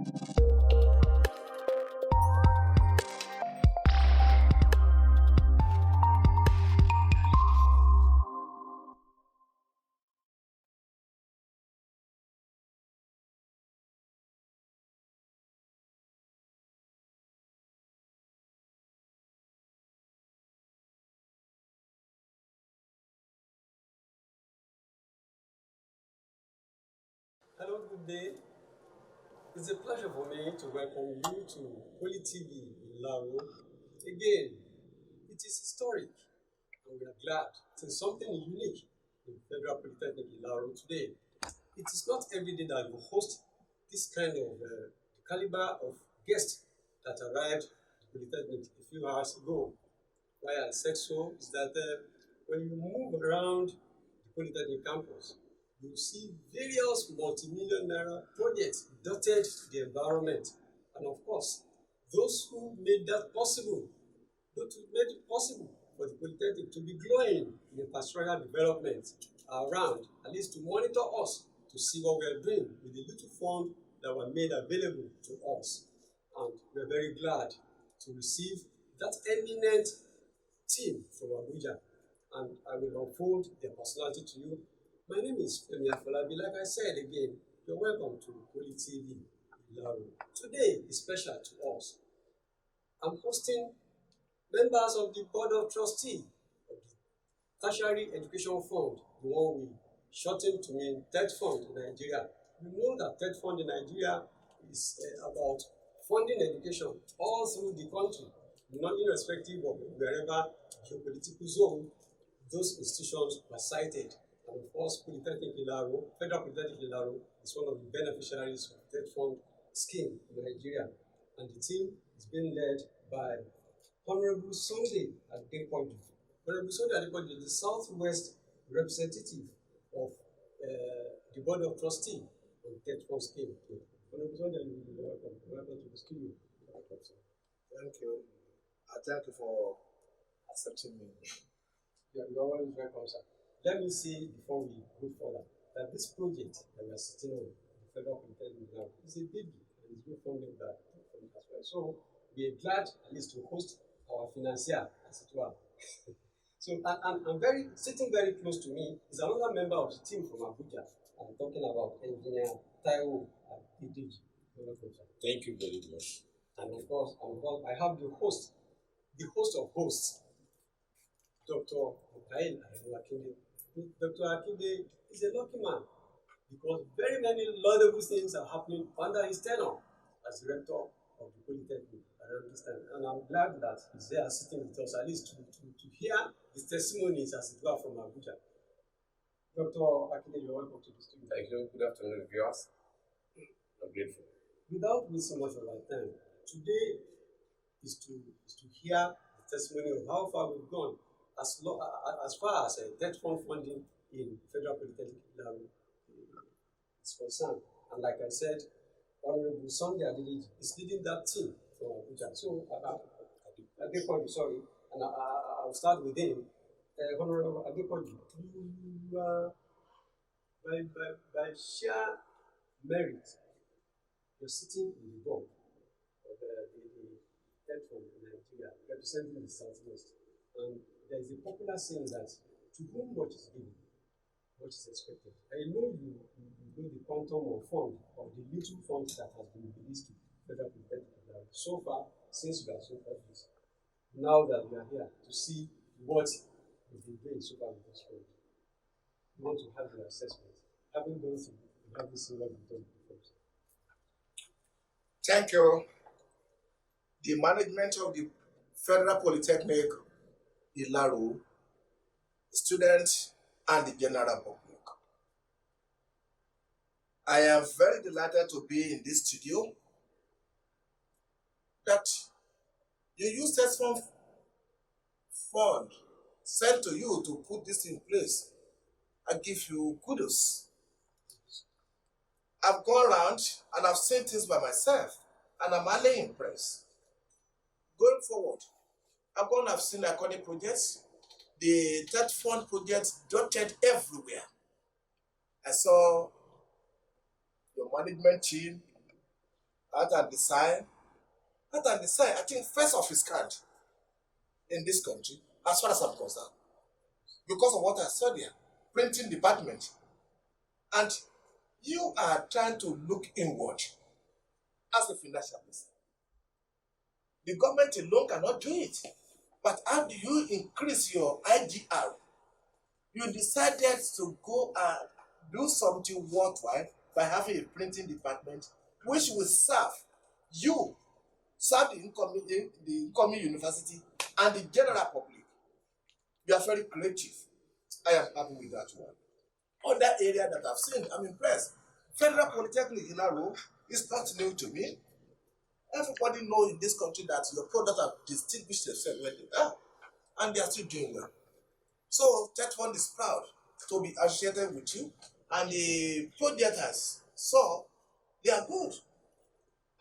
Hello, good day. It's a pleasure for me to welcome you to Holy TV in Laro. Again, it is historic, and we are glad it is something unique in Federal Polytechnic in Laro today. It is not every day that you host this kind of the caliber of guests that arrived at Polytechnic a few hours ago. Why I said so is that when you move around the Polytechnic campus, you see various multi-million naira projects dotted to the environment. And of course, those who made that possible, those who made it possible for the Polytechnic to be growing in infrastructural development around, at least to monitor us, to see what we are doing with the little fund that were made available to us. And we are very glad to receive that eminent team from Abuja, and I will unfold their personality to you. My name is Femi Afolabi. Like I said again, you're welcome to Holy TV Ilaro. Today is special to us. I'm hosting members of the Board of Trustees of the Tertiary Education Fund, the one we shortened to mean Tetfund in Nigeria. You know that Tetfund in Nigeria is about funding education all through the country, not irrespective of wherever geopolitical zone those institutions were cited. And of course, Polytechnic Ilaro, Federal Polytechnic Ilaro, is one of the beneficiaries of the Tetfund scheme in Nigeria. And the team is being led by Honorable Sunday Adepoju. Honorable Sunday Adepoju is the Southwest representative of the Board of Trustees of the Tetfund scheme. Honorable Sunday, welcome to the studio. Thank you. Thank you for accepting me. You're always welcome, sir. Let me say before we go further that this project that we are sitting on, the Federal Polytechnic now, is a baby and is being funded by as well. So we are glad at least to host our financier, as it were. So I'm sitting very close to me is another member of the team from Abuja. I'm talking about Engineer Taiwo Ideji. Thank you very much. And of course, I have the host of hosts, Dr. Mikael Akinde. Dr. Akinde is a lucky man because very many laudable things are happening under his tenure as director of the Polytechnic around this time. And I'm glad that he's there sitting with us, at least to hear his testimonies as it were from Abuja. Dr. Akinde, you're welcome to the studio. Thank you. Good afternoon, viewers. I'm grateful. Without wasting much of our time, today is to hear the testimony of how far we've gone as far as debt fund funding in Federal Polytechnic is concerned. And like I said, Honorable Sunday Adeliji is leading that team from Abuja. So Adepoju, sorry, and I'll start with him. Honorable Adepoju, you by sheer merit, you're sitting in the board of the debt fund in Nigeria, representing the Southwest. And there is a popular saying that to whom much is given, much is expected. I know you know the quantum of fund, or the little fund that has been released to Federal Polytechnic so far, since you are so far this. Now that we are here to see what you've been doing so far with this fund, we want to have your assessment. Having gone through, you haven't seen what you've done before. Thank you. The management of the Federal Polytechnic Ilaro, students, and the general public. I am very delighted to be in this studio. That you use Tetfund fund sent to you to put this in place. I give you kudos. I've gone around and I've seen things by myself, and I'm highly impressed. Going forward, I've seen iconic projects, the Tetfund projects dotted everywhere. I saw your management team art and design, I think first of its kind in this country, as far as I'm concerned, because of what I saw there, printing department. And you are trying to look inward as a financial person. The government alone cannot do it. But how do you increase your IGR? You decided to go and do something worthwhile by having a printing department which will serve you, serve the incoming university and the general public. You are very creative. I am happy with that one. Other area that I've seen, I'm impressed. Federal Polytechnic in Aro is not new to me. Everybody knows in this country that your product have distinguished themselves where they are, and they are still doing well. So Tetfund is proud to be associated with you, and the projectors saw they are good.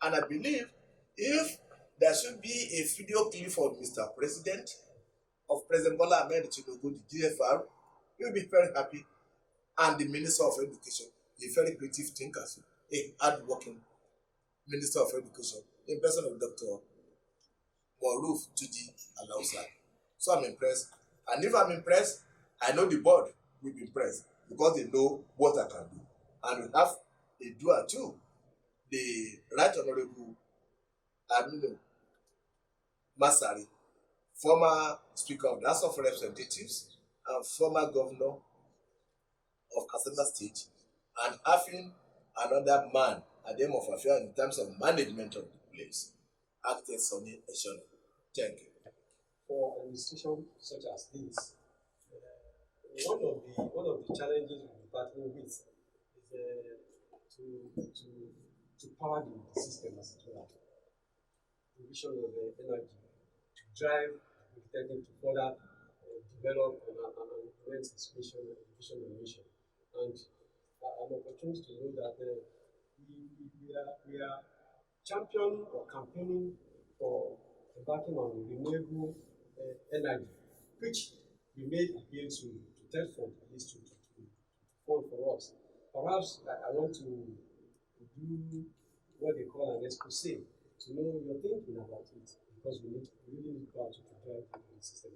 And I believe if there should be a video clip for Mr. President of President Bola Ahmed Tinubu, the GFR, you'll be very happy. And the Minister of Education, a very creative thinker, a hard-working Minister of Education, in person of Dr. Moruf Tuji Alausa. So I'm impressed. And if I'm impressed, I know the board will be impressed because they know what I can do. And we have a doer too, the Right Honorable Aminu Masari, former Speaker of the House of Representatives and former Governor of Katsina State, and having another man at the end of affairs in terms of management of the place, Architect Sonny Eshona. Thank you. For an institution such as this, one of the challenges we'll be battling with is to power the system as it were. The vision of the energy to drive the technique to further develop and implement its vision and mission. And an opportunity to know that we are championing or campaigning for embarking on renewable energy, which we made appeal to Tetfund, at least to fund for us. Perhaps I want to do what they call an expose to know your thinking about it, because we really need to drive the system.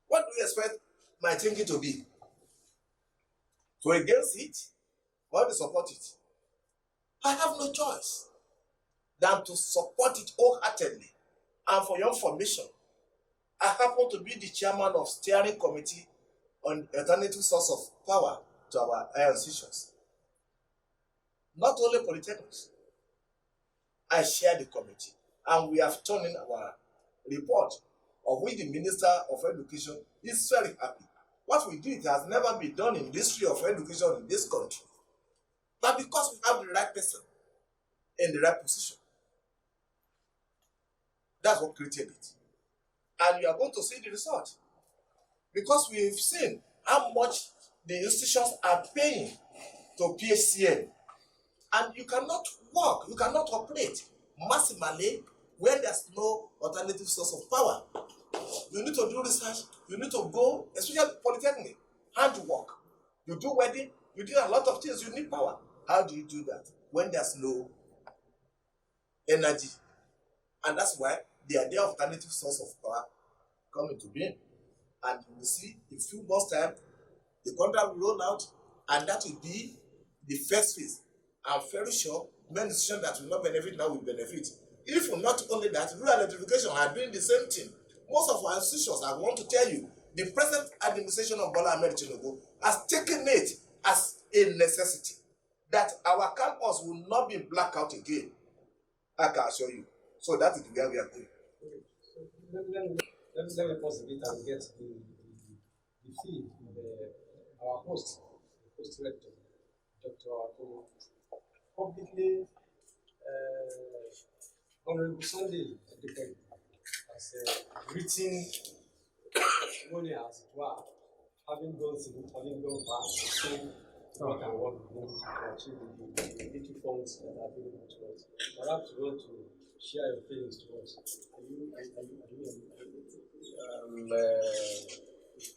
What do you expect my thinking to be? To against it or to support it? I have no choice than to support it wholeheartedly. And for your information, I happen to be the chairman of steering committee on alternative source of power to our institutions. Not only polytechnics. I share the committee, and we have turned in our report, of which the Minister of Education is very happy. What we did has never been done in the history of education in this country. But because we have the right person in the right position, that's what created it. And you are going to see the result. Because we've seen how much the institutions are paying to PHCN. And you cannot work, you cannot operate maximally when there's no alternative source of power. You need to do research, you need to go, especially polytechnic, handwork. You do wedding, you do a lot of things, you need power. How do you do that when there's no energy? And that's why the idea of alternative source of power come into being. And you will see in a few months' time, the contract will roll out, and that will be the first phase. I'm very sure many institutions that will not benefit now will benefit. If not only that, rural electrification are doing the same thing. Most of our institutions, I want to tell you, the present administration of Bola Ahmed Tinubu has taken it as a necessity that our campus will not be blackout again. I can assure you. So that is where we are going. Let me pause a bit and get the feed with our host rector, Dr. Akolo, publicly Honorable Sunday has written testimony, as it were, having gone through, having gone back, saying what and what we need to achieve with the little funds that are available to us. Perhaps you want to share your feelings to us.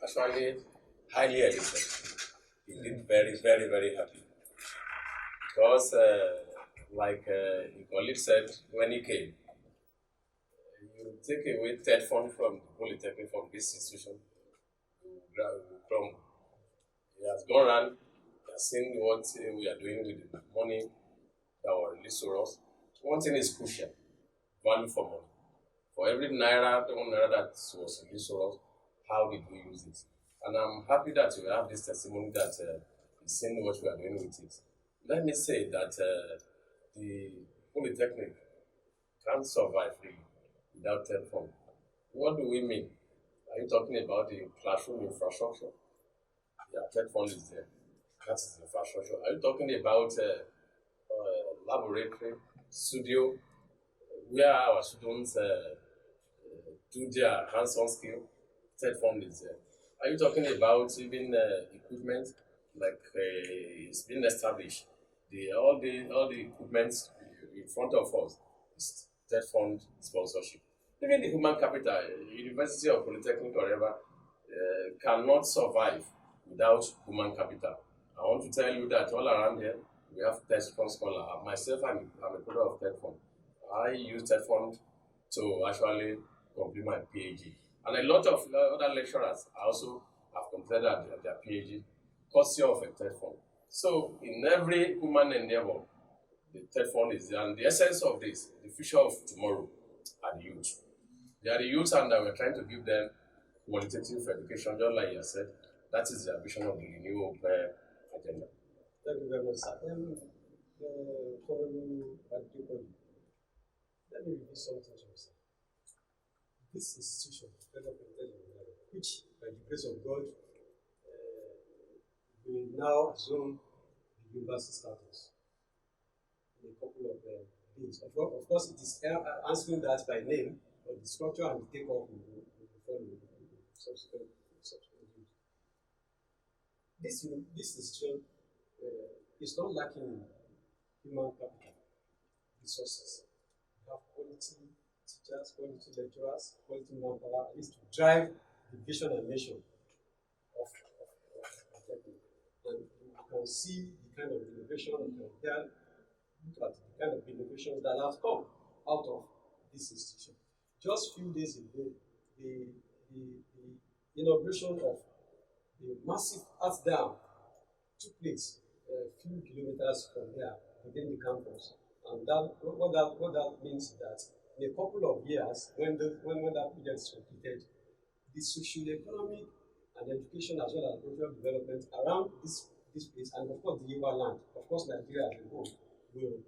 Actually, highly elated. Indeed, very, very, very happy. Because like your colleague said when he came, you take away Tetfund from the Polytechnic from this institution, will crumble. He has gone around, he has seen what we are doing with the money that was released to us. One thing is crucial: value for money. For every naira, the 1 naira that was released to us, how did we use it? And I'm happy that we have this testimony that is seeing what we are doing with it. Let me say that the Polytechnic can't survive really without Tetfund. What do we mean? Are you talking about the classroom infrastructure? Yeah, Tetfund is there. That is infrastructure. Are you talking about laboratory, studio, where our students do their hands-on skill? Tetfund is there. Are you talking about even equipment like it's been established? All the equipment in front of us is Tetfund sponsorship. Even the human capital, University or Polytechnic or whatever, cannot survive without human capital. I want to tell you that all around here we have Tetfund scholar. Myself, I'm a product of Tetfund. I use Tetfund to actually complete my PhD. And a lot of other lecturers also have completed their PhD courtesy of a Tetfund. So in every human endeavor, the Tetfund is there. And the essence of this, the future of tomorrow, are the youth. They are the youth, and we're trying to give them qualitative education, just like you said. That is the ambition of the renewal agenda. Thank you very much, sir. Honorable Adekoli, let me reveal something to you, sir. This institution, Federal Polytechnic, which by the grace of God will now assume the university status in a couple of days. Of course, it is answering that by name, but the structure and the takeoff will be followed in subsequent years. This institution is not lacking in human capital resources. We have quality teachers, quality lecturers, quality manpower, at least to drive the vision and mission of technique. And you can see the kind of innovation you can look at the kind of innovations that have come out of this institution. Just a few days ago, the inauguration of the massive art dam took place a few kilometers from here within the campus. And what that means is that in a couple of years, when that project is completed, the socio-economic and education as well as cultural development around this place, and of course the Yoruba land, of course Nigeria as a whole, will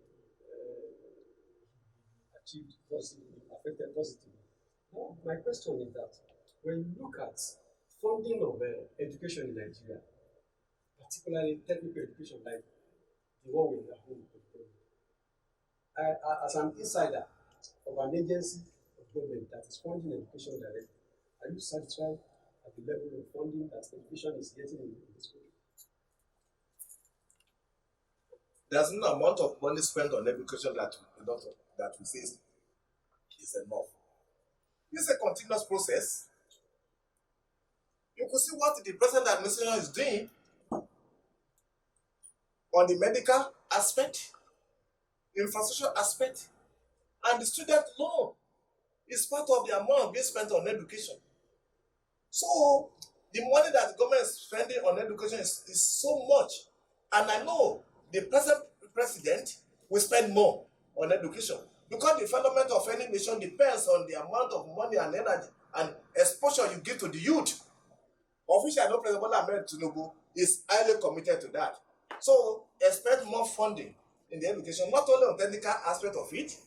achieved positively, affected positively. Now, my question is that when you look at funding of education in Nigeria, particularly technical education like the one we are having, as an insider of an agency of government that is funding education directly, are you satisfied at the level of funding that education is getting in this country? There's no amount of money spent on education that we say is enough. This is a continuous process. You could see what the present administration is doing on the medical aspect, infrastructure aspect, and the student loan is part of the amount being spent on education. So the money that the government is spending on education is so much. And I know the present president will spend more on education because the development of any nation depends on the amount of money and energy and exposure you give to the youth. Of which I know President Bola Ahmed Tinubu is highly committed to that. So expect more funding in the education, not only on the technical aspect of it,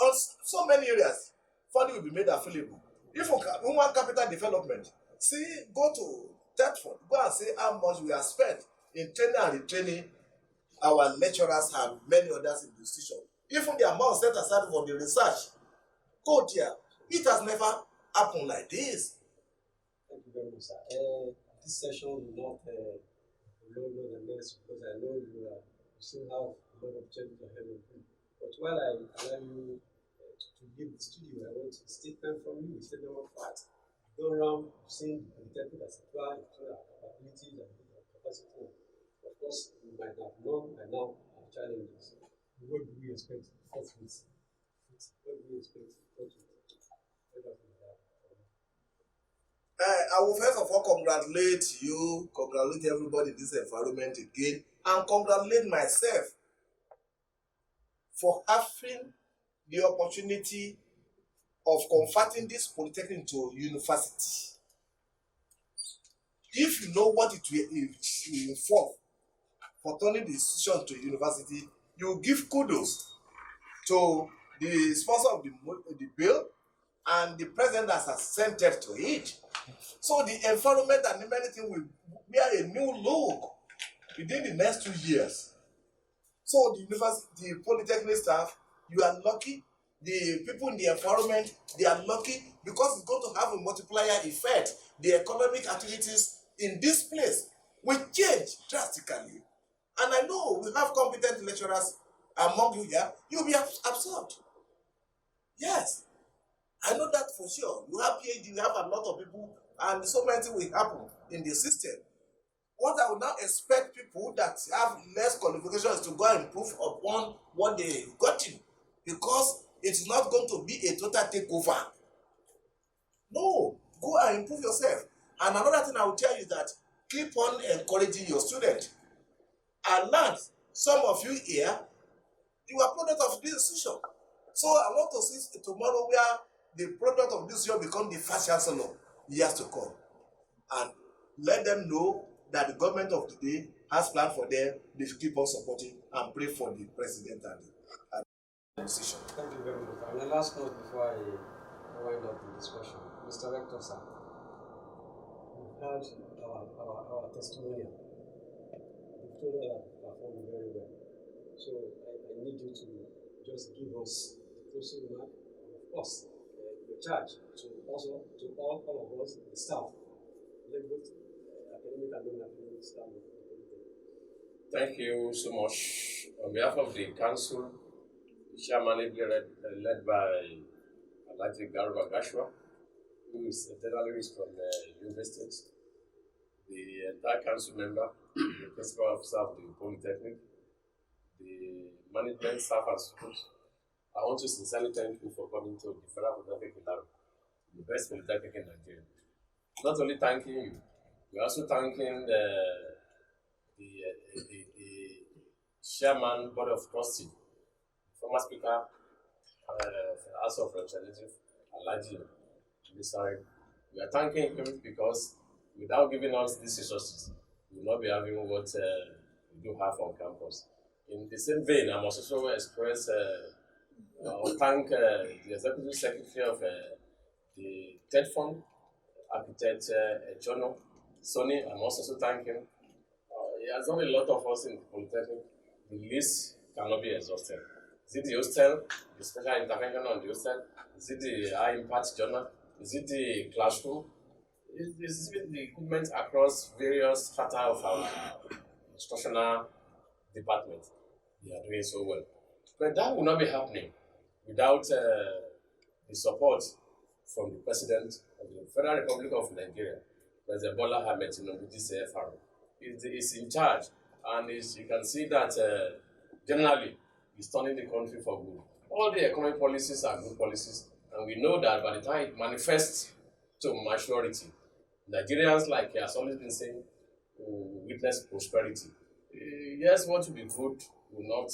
on so many areas, funding will be made available. If human capital development, go to Tetfund, go and see how much we have spent in training and retraining our lecturers and many others in the institution. Even the amount set aside for the research, go there. It has never happened like this. Thank you very much, sir. This session will not long than this because I know you still have a lot of changes ahead of you. But while I allow you to give the studio, I want a statement from you, a statement of fact. Go around seeing the technical as well, our capabilities and our capacity. Of course, you might have known by now our challenges. What do we expect forthwith? What do we expect forthwith? Let us know that. I will first of all congratulate you, congratulate everybody in this environment again, and congratulate myself for having the opportunity of converting this polytechnic into university. If you know what it will involve for turning the institution to university, you give kudos to the sponsor of the bill and the president that has assented to it. So the environment and many things will bear a new look within the next 2 years. So the university, the polytechnic staff, you are lucky. The people in the environment, they are lucky because it's going to have a multiplier effect. The economic activities in this place will change drastically. And I know we have competent lecturers among you here. You'll be absorbed. Yes, I know that for sure. You have PhD, you have a lot of people, and so many things will happen in the system. What I would now expect people that have less qualifications to go and improve upon what they've gotten, because it's not going to be a total takeover. No, go and improve yourself. And another thing I will tell you is that keep on encouraging your students. And learn. Some of you here, you are product of this institution. So I want to see tomorrow where the product of this year become the first chancellor years to come. And let them know that the government of today has planned for them. They should keep on supporting and pray for the president and the decision. Thank you very much. And the last note before I wind up the discussion. Mr. Rector, sir, we've heard our testimonial. You've told us that you performed very well. So I need you to just give us the closing remark and, of course, your charge to also to all of us, the staff, both academic and non-academic staff. Thank you so much. On behalf of the council, the chairman led by Alhaji Garba Gashua, who is a journalist from Yobe State, the entire council member, the principal officer of the Polytechnic, the management staff and students. I want to sincerely thank you for coming to the Federal Polytechnic in Laro, the best polytechnic in Nigeria. Not only thanking you, we're also thanking the chairman, board of trustees, former speaker of the House of Representatives, Alhaji Misari. We are thanking him because without giving us these resources, we will not be having what we do have on campus. In the same vein, I must also express or thank the Executive Secretary of the Tetfund, Architect Jono Sonny. I must also thank him. He has done a lot of us in the Polytechnic. The list cannot be exhausted. Is it the hostel, the special intervention on the hostel? Is it the high impact journal? Is it the classroom? Is it the equipment across various strata of our instructional department? They are doing so well. But that will not be happening without the support from the President of the Federal Republic of Nigeria, President Bola Ahmed Tinubu, this FR. Is in charge, and you can see that generally he's turning the country for good. All the economic policies are good policies, and we know that by the time it manifests to maturity, Nigerians, like he has always been saying, will witness prosperity. Yes, what will be good will not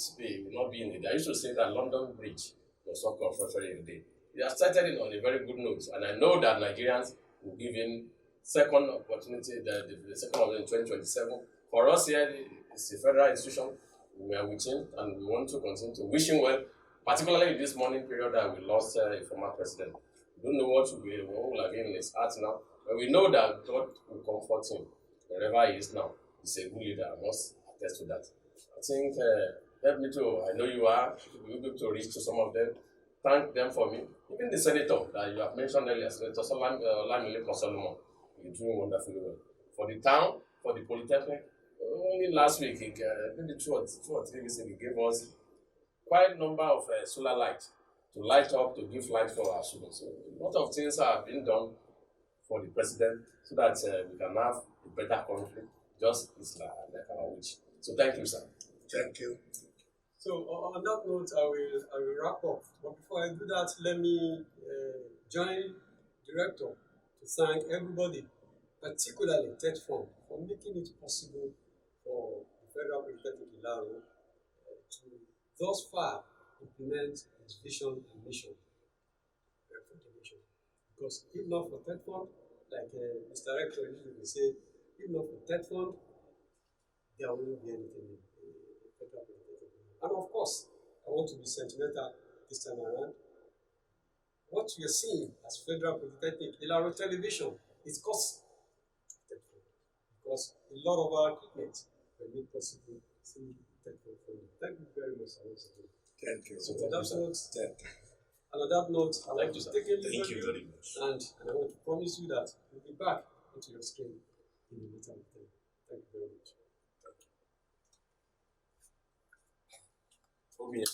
be in it. I used to say that London Bridge was not compulsory in a day. They have started it on a very good note, and I know that Nigerians will give in second opportunity, the second one in 2027. For us here, it's a federal institution. We are with him, and we want to continue to wish him well, particularly in this morning period that we lost a former president. We don't know what will have been in his heart now, but we know that God will comfort him wherever he is now. He's a good leader. I must attest to that. I think, help me to, I know you are, you'll be able to reach to some of them. Thank them for me. Even the senator that you have mentioned earlier, Senator Olamide Solomon, you're doing wonderfully well. For the town, for the Polytechnic, only last week, maybe two or 3 weeks ago, he gave us quite a number of solar lights to light up, to give light for our students. So a lot of things are being done for the president so that we can have a better country, just like our wish. So thank you, sir. Thank you. So on that note, I will wrap up. But before I do that, let me join director to thank everybody, particularly Tetfund, for making it possible for the Federal Polytechnic Ilaro to thus far implement its vision and mission for the nation. Because if not for Tetfund, like Mr. Rector usually say, if not for Tetfund, there wouldn't be anything in Federal Polytechnic. And of course, I want to be sentimental this time around. What you're seeing as Federal Polytechnic Ilaro Television is cost because a lot of our equipment were made possible through Tetfund funding. Thank you very much once again. Thank you. So on that note, Thank you. and on that note, I want to take a leave Thank of you very much. and I want to promise you that we'll be back onto your screen in a matter of time. Thank you very much. For me.